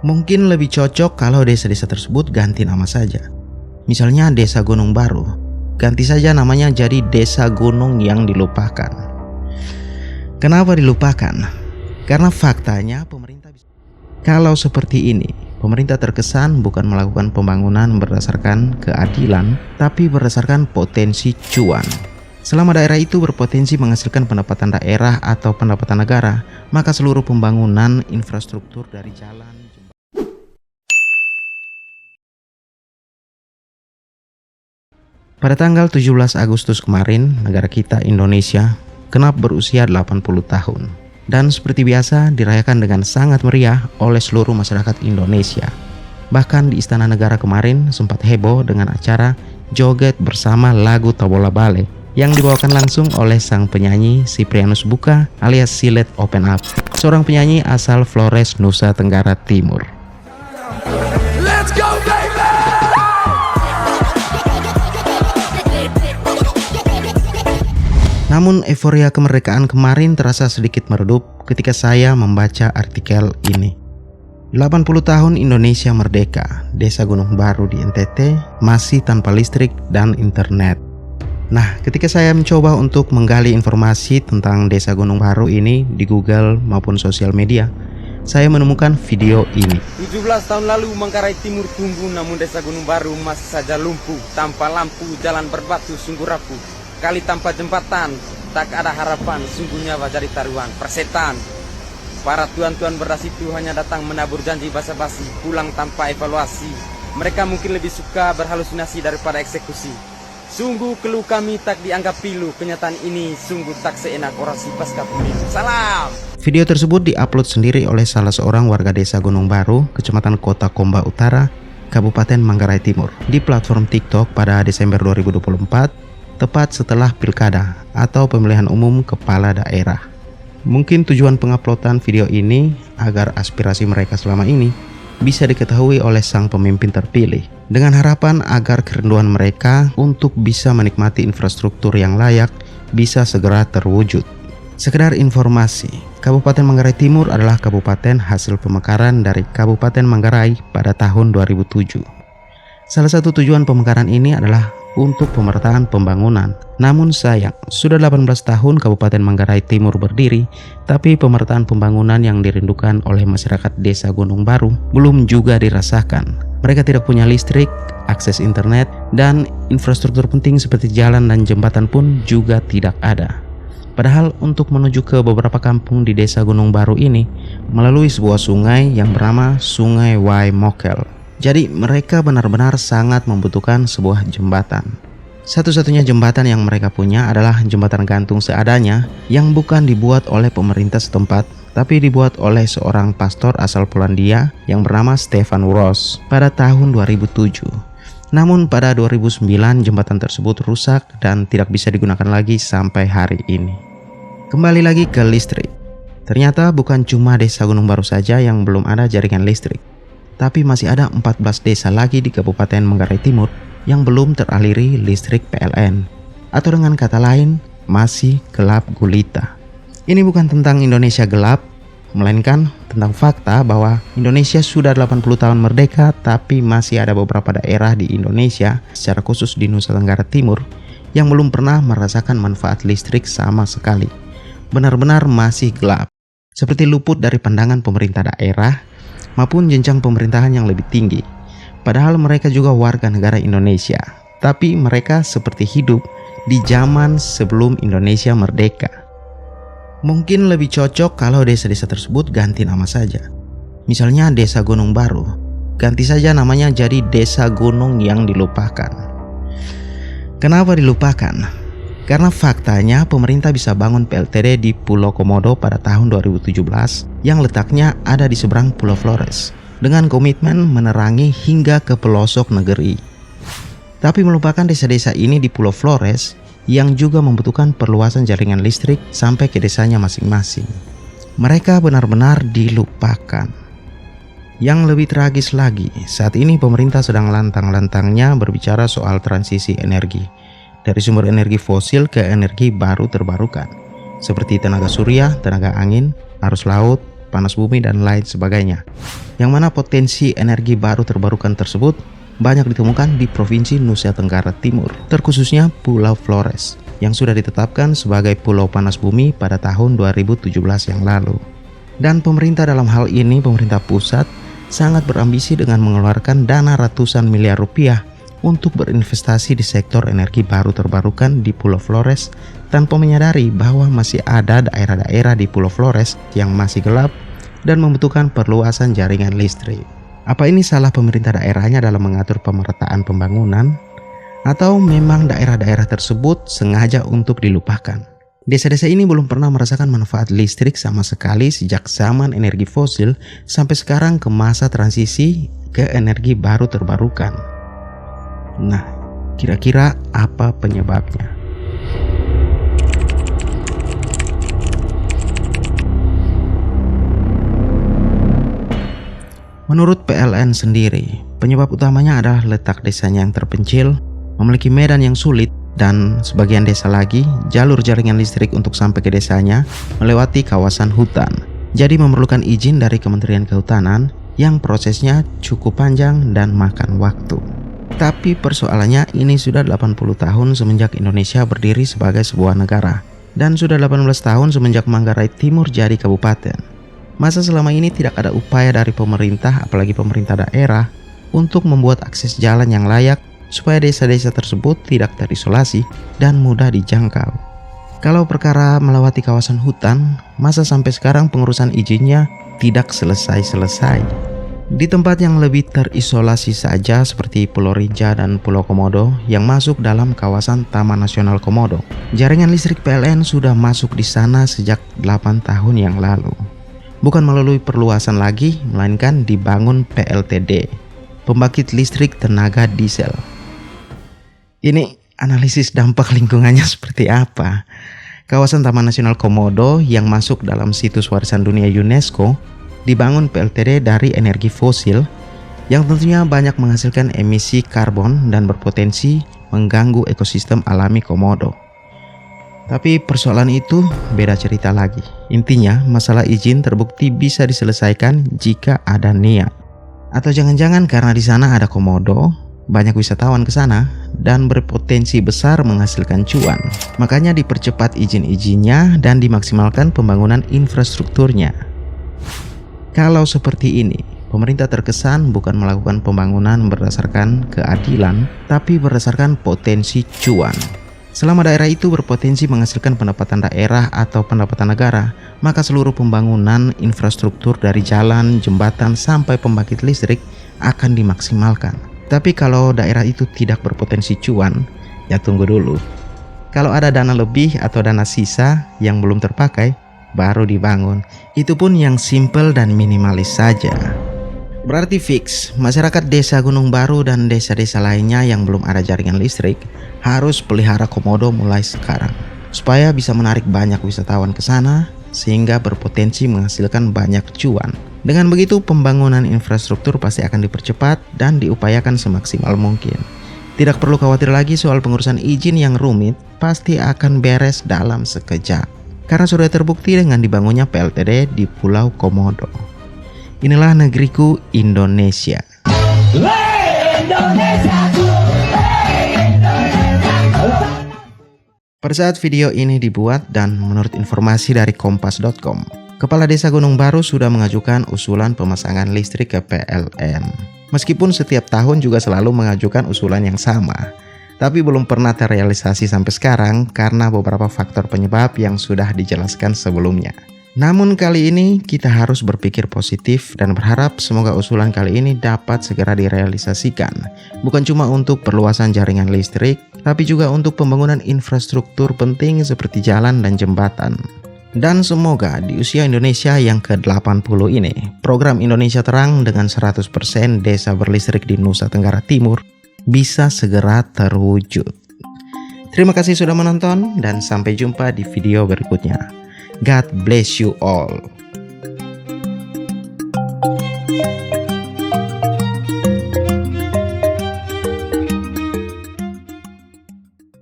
Mungkin lebih cocok kalau desa-desa tersebut ganti nama saja. Misalnya Desa Gunung Baru, ganti saja namanya jadi Desa Gunung yang Dilupakan. Kenapa dilupakan? Karena faktanya pemerintah kalau seperti ini, pemerintah terkesan bukan melakukan pembangunan berdasarkan keadilan, tapi berdasarkan potensi cuan. Selama daerah itu berpotensi menghasilkan pendapatan daerah atau pendapatan negara, maka seluruh pembangunan infrastruktur dari jalan, pada tanggal 17 Agustus kemarin, negara kita Indonesia genap berusia 80 tahun. Dan seperti biasa dirayakan dengan sangat meriah oleh seluruh masyarakat Indonesia. Bahkan di Istana Negara kemarin sempat heboh dengan acara joget bersama lagu Tabola Bale yang dibawakan langsung oleh sang penyanyi Siprianus Buka alias Silet Open Up, seorang penyanyi asal Flores, Nusa Tenggara Timur. Let's go, baby! Namun euforia kemerdekaan kemarin terasa sedikit meredup ketika saya membaca artikel ini. 80 tahun Indonesia merdeka, Desa Gunung Baru di NTT masih tanpa listrik dan internet. Nah, ketika saya mencoba untuk menggali informasi tentang Desa Gunung Baru ini di Google maupun sosial media, saya menemukan video ini. 17 tahun lalu Manggarai Timur tumbuh, namun Desa Gunung Baru masih saja lumpuh. Tanpa lampu, jalan berbatu sungguh rapuh. Kali tanpa jembatan, tak ada harapan, sungguh nyawa jadi taruhan persetan. Para tuan-tuan beras itu hanya datang menabur janji basa-basi, pulang tanpa evaluasi. Mereka mungkin lebih suka berhalusinasi daripada eksekusi. Sungguh keluh kami tak dianggap pilu, kenyataan ini sungguh tak seenak orasi pasca pemilu. Salam! Video tersebut diupload sendiri oleh salah seorang warga Desa Gunung Baru, Kecamatan Kota Komba Utara, Kabupaten Manggarai Timur, di platform TikTok pada Desember 2024, tepat setelah pilkada atau pemilihan umum kepala daerah. Mungkin tujuan penguploadan video ini agar aspirasi mereka selama ini bisa diketahui oleh sang pemimpin terpilih, dengan harapan agar kerinduan mereka untuk bisa menikmati infrastruktur yang layak bisa segera terwujud. Sekedar informasi, Kabupaten Manggarai Timur adalah kabupaten hasil pemekaran dari Kabupaten Manggarai pada tahun 2007. Salah satu tujuan pemekaran ini adalah untuk pemerataan pembangunan. Namun sayang, sudah 18 tahun Kabupaten Manggarai Timur berdiri, tapi pemerataan pembangunan yang dirindukan oleh masyarakat Desa Gunung Baru belum juga dirasakan. Mereka tidak punya listrik, akses internet, dan infrastruktur penting seperti jalan dan jembatan pun juga tidak ada. Padahal untuk menuju ke beberapa kampung di Desa Gunung Baru ini melalui sebuah sungai yang bernama Sungai Waimokel. Jadi mereka benar-benar sangat membutuhkan sebuah jembatan. Satu-satunya jembatan yang mereka punya adalah jembatan gantung seadanya yang bukan dibuat oleh pemerintah setempat, tapi dibuat oleh seorang pastor asal Polandia yang bernama Stefan Ross pada tahun 2007. Namun pada 2009 jembatan tersebut rusak dan tidak bisa digunakan lagi sampai hari ini. Kembali lagi ke listrik. Ternyata bukan cuma Desa Gunung Baru saja yang belum ada jaringan listrik, tapi masih ada 14 desa lagi di Kabupaten Manggarai Timur yang belum teraliri listrik PLN. Atau dengan kata lain, masih gelap gulita. Ini bukan tentang Indonesia gelap, melainkan tentang fakta bahwa Indonesia sudah 80 tahun merdeka, tapi masih ada beberapa daerah di Indonesia, secara khusus di Nusa Tenggara Timur, yang belum pernah merasakan manfaat listrik sama sekali. Benar-benar masih gelap, seperti luput dari pandangan pemerintah daerah maupun jenjang pemerintahan yang lebih tinggi. Padahal mereka juga warga negara Indonesia, tapi mereka seperti hidup di zaman sebelum Indonesia merdeka. Mungkin lebih cocok kalau desa-desa tersebut ganti nama saja. Misalnya Desa Gunung Baru, ganti saja namanya jadi Desa Gunung yang Dilupakan. Kenapa dilupakan? Karena faktanya pemerintah bisa bangun PLTD di Pulau Komodo pada tahun 2017 yang letaknya ada di seberang Pulau Flores dengan komitmen menerangi hingga ke pelosok negeri. Tapi melupakan desa-desa ini di Pulau Flores yang juga membutuhkan perluasan jaringan listrik sampai ke desanya masing-masing. Mereka benar-benar dilupakan. Yang lebih tragis lagi, saat ini pemerintah sedang lantang-lantangnya berbicara soal transisi energi dari sumber energi fosil ke energi baru terbarukan, seperti tenaga surya, tenaga angin, arus laut, panas bumi, dan lain sebagainya. Yang mana potensi energi baru terbarukan tersebut banyak ditemukan di Provinsi Nusa Tenggara Timur, terkhususnya Pulau Flores, yang sudah ditetapkan sebagai pulau panas bumi pada tahun 2017 yang lalu. Dan pemerintah dalam hal ini, pemerintah pusat, sangat berambisi dengan mengeluarkan dana ratusan miliar rupiah untuk berinvestasi di sektor energi baru terbarukan di Pulau Flores, tanpa menyadari bahwa masih ada daerah-daerah di Pulau Flores yang masih gelap dan membutuhkan perluasan jaringan listrik. Apa ini salah pemerintah daerahnya dalam mengatur pemerataan pembangunan? Atau memang daerah-daerah tersebut sengaja untuk dilupakan? Desa-desa ini belum pernah merasakan manfaat listrik sama sekali sejak zaman energi fosil sampai sekarang ke masa transisi ke energi baru terbarukan. Nah, kira-kira apa penyebabnya? Menurut PLN sendiri, penyebab utamanya adalah letak desanya yang terpencil, memiliki medan yang sulit, dan sebagian desa lagi, jalur jaringan listrik untuk sampai ke desanya melewati kawasan hutan. Jadi memerlukan izin dari Kementerian Kehutanan yang prosesnya cukup panjang dan makan waktu. Tapi persoalannya ini sudah 80 tahun semenjak Indonesia berdiri sebagai sebuah negara, dan sudah 18 tahun semenjak Manggarai Timur jadi kabupaten. Masa selama ini tidak ada upaya dari pemerintah, apalagi pemerintah daerah, untuk membuat akses jalan yang layak supaya desa-desa tersebut tidak terisolasi dan mudah dijangkau. Kalau perkara melewati kawasan hutan, masa sampai sekarang pengurusan izinnya tidak selesai-selesai. Di tempat yang lebih terisolasi saja seperti Pulau Rinca dan Pulau Komodo yang masuk dalam kawasan Taman Nasional Komodo, jaringan listrik PLN sudah masuk di sana sejak 8 tahun yang lalu. Bukan melalui perluasan lagi, melainkan dibangun PLTD, pembangkit listrik tenaga diesel. Ini analisis dampak lingkungannya seperti apa? Kawasan Taman Nasional Komodo yang masuk dalam situs warisan dunia UNESCO dibangun PLTD dari energi fosil yang tentunya banyak menghasilkan emisi karbon dan berpotensi mengganggu ekosistem alami Komodo. Tapi persoalan itu beda cerita lagi. Intinya masalah izin terbukti bisa diselesaikan jika ada niat. Atau jangan-jangan karena di sana ada komodo, banyak wisatawan ke sana dan berpotensi besar menghasilkan cuan. Makanya dipercepat izin-izinnya dan dimaksimalkan pembangunan infrastrukturnya. Kalau seperti ini, pemerintah terkesan bukan melakukan pembangunan berdasarkan keadilan, tapi berdasarkan potensi cuan. Selama daerah itu berpotensi menghasilkan pendapatan daerah atau pendapatan negara, maka seluruh pembangunan infrastruktur dari jalan, jembatan, sampai pembangkit listrik akan dimaksimalkan. Tapi kalau daerah itu tidak berpotensi cuan, ya tunggu dulu. Kalau ada dana lebih atau dana sisa yang belum terpakai, baru dibangun. Itu pun yang simple dan minimalis saja. Berarti fix, masyarakat desa Gunung Baru dan desa-desa lainnya yang belum ada jaringan listrik harus pelihara komodo mulai sekarang, supaya bisa menarik banyak wisatawan ke sana sehingga berpotensi menghasilkan banyak cuan. Dengan begitu pembangunan infrastruktur pasti akan dipercepat dan diupayakan semaksimal mungkin. Tidak perlu khawatir lagi soal pengurusan izin yang rumit, pasti akan beres dalam sekejap. Karena sudah terbukti dengan dibangunnya PLTD di Pulau Komodo. Inilah negeriku Indonesia. Pada saat video ini dibuat dan menurut informasi dari kompas.com, Kepala Desa Gunung Baru sudah mengajukan usulan pemasangan listrik ke PLN. Meskipun setiap tahun juga selalu mengajukan usulan yang sama, tapi belum pernah terrealisasi sampai sekarang karena beberapa faktor penyebab yang sudah dijelaskan sebelumnya. Namun kali ini kita harus berpikir positif dan berharap semoga usulan kali ini dapat segera direalisasikan. Bukan cuma untuk perluasan jaringan listrik, tapi juga untuk pembangunan infrastruktur penting seperti jalan dan jembatan. Dan semoga di usia Indonesia yang ke-80 ini, program Indonesia Terang dengan 100% desa berlistrik di Nusa Tenggara Timur bisa segera terwujud. Terima kasih sudah menonton dan sampai jumpa di video berikutnya. God bless you all.